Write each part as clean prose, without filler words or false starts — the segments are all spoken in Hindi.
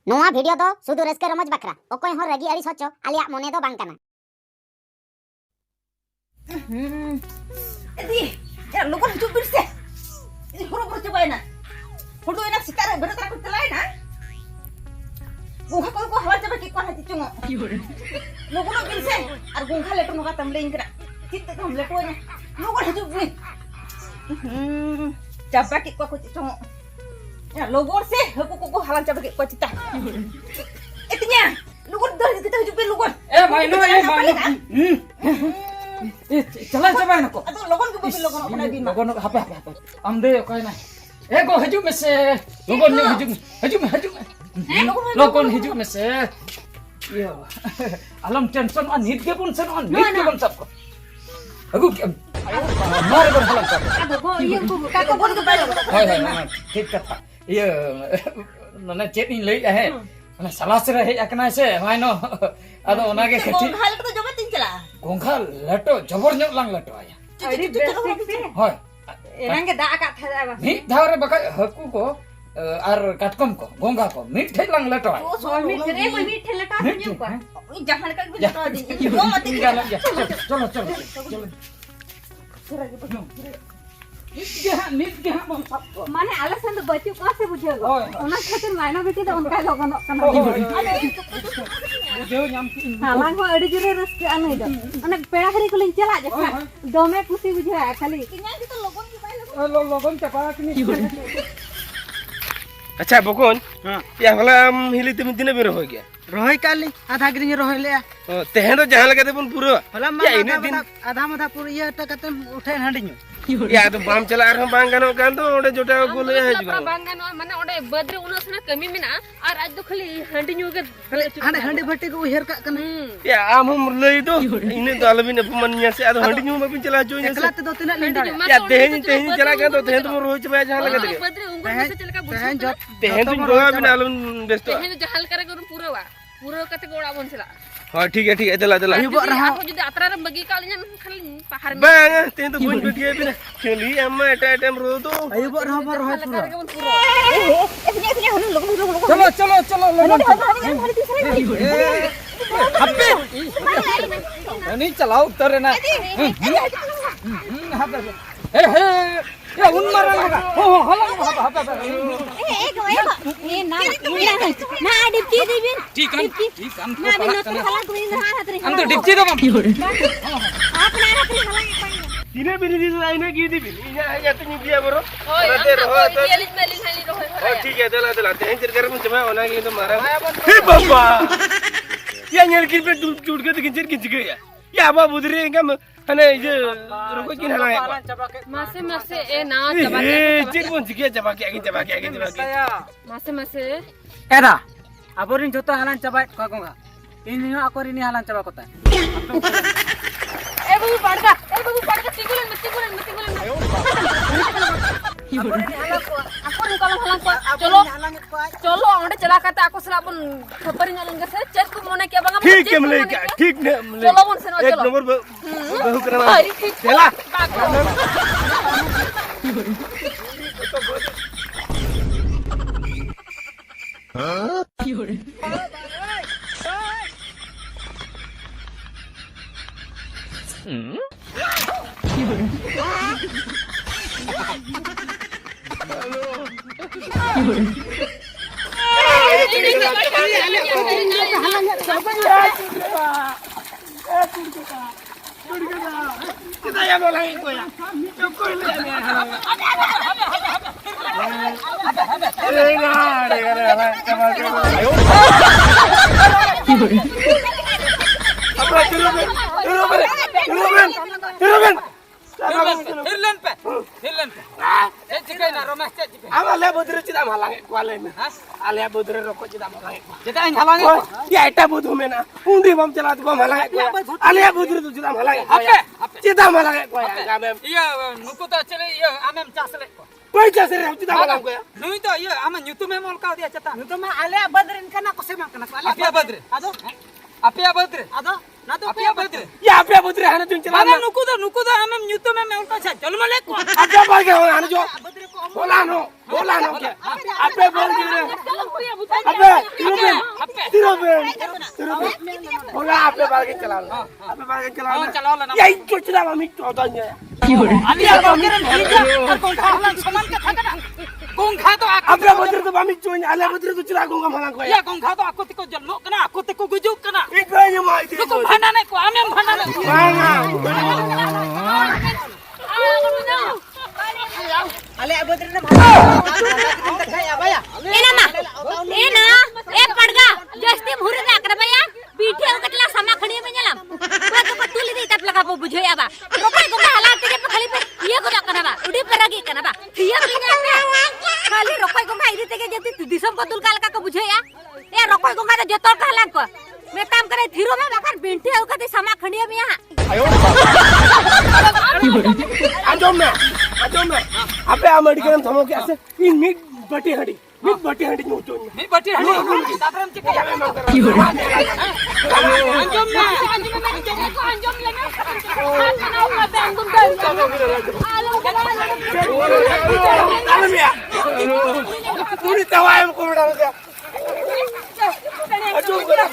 नोआ वीडियो दो सुदु रस्के रमज बकरा ओकोय हो रगी अड़ी सोचो आलिया मोने दो बांग कना एदी या लोगन हिजुक बिरसे एदी हरो बरो चबायना फोटो एना सितारे बेरे तरा कुतलायना गोहा को हवा चबा की कोन हति चुंगो लोगन बिरसे आर गोंखा लेटो नगा तमले इंगरा चित्ते कम लेटो ना लोगन हिजुक बि चबा की को चुंगो ya logor sih aku halan coba kayak cita itunya logor dari kita hujupin logor भाई चला चबा नको aduh logor ke mobil logor apa nabi लोगों ने apa amde कोई ना go hijau में से लोगों ने hijau लोगों hijau में से iya alam tension on hit ke pun sen on hit ke pun सबको aku मारे बर halan सब aduh bo iya bu kakak bon ke balik हाय ठीक कथा ये नने चेत इन लई है माने सलास रे हे अकना से माइनो अदो ओनागे खटी गोंखा लेटो जबा तीन चला गोंखा लटो जबर ᱧᱚᱜ lang लटो आया अरे बेस्ट होय एनांगे दा का था जाबा ᱢᱤᱫ ᱫᱷᱟᱣ ᱨᱮ ᱵᱟᱠᱷᱟᱡ ᱦᱟᱹᱠᱩ ᱠᱚ ᱟᱨ ᱠᱟᱴᱠᱚᱢ ᱠᱚ ᱜᱚᱸᱜᱟ ᱠᱚ ᱢᱤᱫ ᱴᱷᱮᱡ ᱞᱟᱝ ᱞᱮᱴᱚᱭᱟ ओ सो मीट रे कोई मीट लेटा नहीं को ओई जहां का भी लेटा दी वो मत चलो नित के हम सब को माने आलसन तो बच्चों का से बुझे लो ओय ओना खातिर मायना बेटी तो उनका लगन कना बुझेव ᱧᱟᱢ की हालांग हो अड़ी जरे रस्के आने दो ओना पेड़ा हरी को लिन चला जा दोमे खुशी बुझे खाली किन्या की तो लोगन की पाई लोगन चपा कि अच्छा बकन या होला हिली तुम दिन में रह गया रोहई काली आधा गिरिंग रोहई ले तेहन तो जहां लगा बन पूरा होला या इने दिन आधा माथा पूरा ये टकते उठे हंडियो या तो बाम चला रहा बांग गानो कान तो ओडे जोटा गोल है जुगा बांगानो माने ओडे बद्रे उनसना कमी मेना और आज तो खाली हंडी न्यू के हंडे हंडी भट्टी को उहेर का कना या आम हम लई दो इने तो अलबिन अपमानिया से आदो हंडी न्यू में चला जो एकला ते दो तीन लिंडा या तेहन चला गया तो तेहन तो रोज पे जहां लगा दे बद्रे उंगल से चलका बुझे तेहन तुम गोवा बिना अलबिन बेस्ट तेहन जहाल करे गुरु पूरा कते गोड़ा बन चला हां ठीक है चला आपको जदी अतरा रे बगी कालिया खाली पहाड़ में बांग तेहन तो बोल बिटिए बिना चली अम्मा एटा टाइम रो दो अयुब रहा रोहई पूरा एथने हम लोगन चलो लोगन अबे नहीं चलाओ उतर ना हे या उन मारा लगा हो हला ए ना डिप्टी दिबिन ठीक हम ना बिन तो हला कोई ना हातरे हम तो डिप्टी दो आप ना हातरे हला तिने बिनी दी लाइन की दी बिनी या तुम दिया बरो ओए रहो तो मेली खाली रहो ठीक है चला तेहन चल कर मुझे मैं होना की तो मारा हे बाबा या नेल की पे टूट के तो किंचर गया या बाबू उधर हम अने ये रुको किन हला मासे ए ना चबा ए चिर बन के चबा के मासे एदा अबोरिन जोतो हालान चबाय का गोंगा इन अकोरिनी हालान चबा कोता ए बाबू पड़का तिगुलन ako rin kalau halang ko चलो ओंडे चला काते ako सला बन खबरी नलेंगे से चेक को मोने के बंगा ठीक है मले ठीक ने चलो बन से एक चलो नंबर बहु करना चला kita ya bolang ko ya chokoi le ya ayo apa dulu हिरलन पे ए चिकै ना रमेश चिकै आले बुद्रे चिदा मालांगे क्वाले में आले बुद्रे रोको चिदा मालांगे जेता हालांगे या एटा बुधु में ना उंडी बम चला तो मालांगे आले बुद्रे तो चिदा मालांगे आपे चिदा मालांगे कोया गामे ये नुको तो चले ये आमेम चासले कोई चासे रे चिदा मालांगे नुई तो ये आम न्यूतु में मोल का दिया चता तो मैं आले बदरिन कना को से कना अपिया बद्रे आदो अपिया बद्रे आदो ना तो अपिया बद्रे या पे बुद्रे हने तुम चला अरे नुको तो आमेम न्यूतु में मोल का चल मले को अच्छा बाल के हो हने जो बोला नो बोला ना क्या आपे बोल गिरे आपे तिरुपे बोला आपे बालके चला लो आपे बालके चला लो यही चुचला मम्मी चौथा है Ali abang kira hija kong halang saman ka thakana. Kong kha to aku आपे बद्र तो मम्मी चोइन आले बद्र तो चला गंगा माला को ya kong kha to aku tiko jalmo kana aku tiko gujuk kana. एक बार ये माई थी Kong bhana nai ko amem bhana nai. Ale abodre na bhai kai abaya एना ए पड़गा जस्ती भूरे ना कर भैया पीठे कटला समा खड़ी में जलम तो पतुली दे तप लगा बुझो याबा रोपे को हालात के खाली पे ये को करबा उडी परगी करबा थिया भी ना खाली रोपे को खाई देते के जति दिसम पतुल काल का बुझो या ए रोपे को का जतो कहला को मैं काम करे थिरो में बकर बिंठी हो कते समा खड़ी में यहां आजो में आपे आ मेडिकल में थमो के ऐसे इन मिट बटी हडी नो चोइन Ni bati hani tapram cik ya. आलम या पूरी तवाय को बड़ा हो गया आजो करा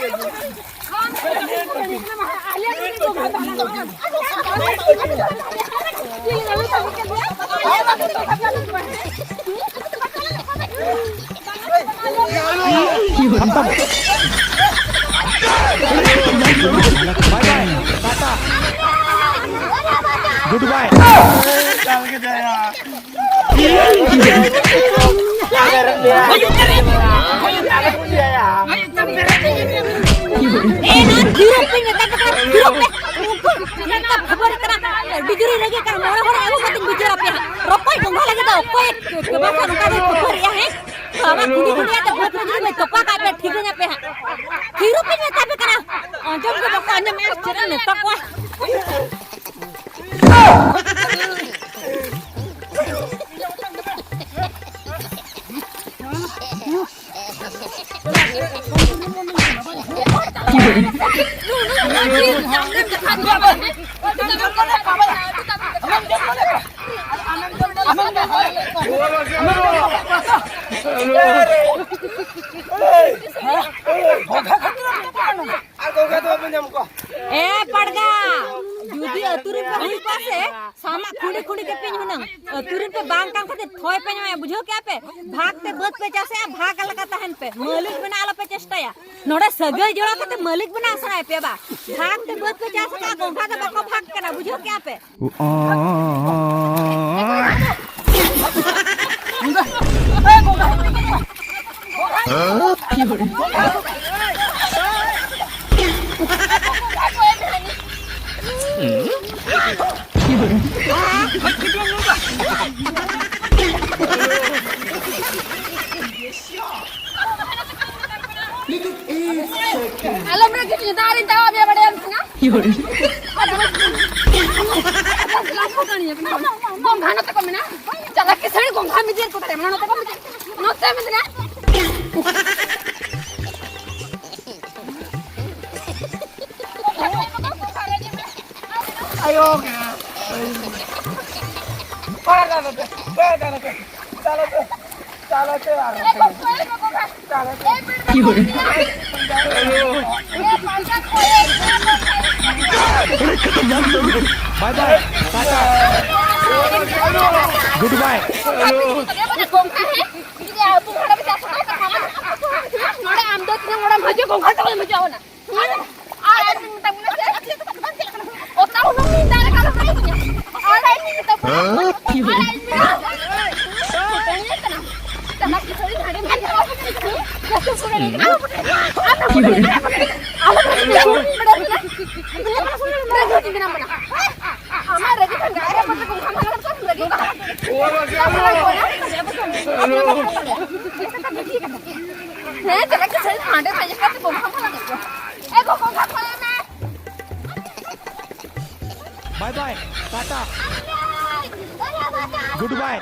गुड बाय चल के जाया डिग्री लगे कर मोरा मोरा एगो मत बिजरा पे रोपई गंगा लगे तो कोई के बात का खबर है सामा खुदी खुदी तो बहुत बड़ी में तोपा का पे ठीक है पे खीरो पे में तापे करा जब के बका ने मैच चला ने तक ए पड़गा जुदी अतुरी पे हुई पासे सामा खुड़ी खुड़ी के पिन हुनंग अतुरी पे बांग काम करते थोय पे में बुझो क्या पे भागते बद पे जैसे भाग लगा तहन पे मालिक बना ला पे चेष्टा या नोडे सगई जोड़ा करते मालिक बना सराय पे बा भागते बद पे जैसे का गोंखा के बको भाग करा बुझो क्या पे Alam na kita tarin tawa biar pada yang tengah. Gong khana tak kau mana? Jalan kisah gong khana mijir kau tak mana? Nota kau mijir, nota mijir na. आयो bye bye goodbye bye bye tata good bye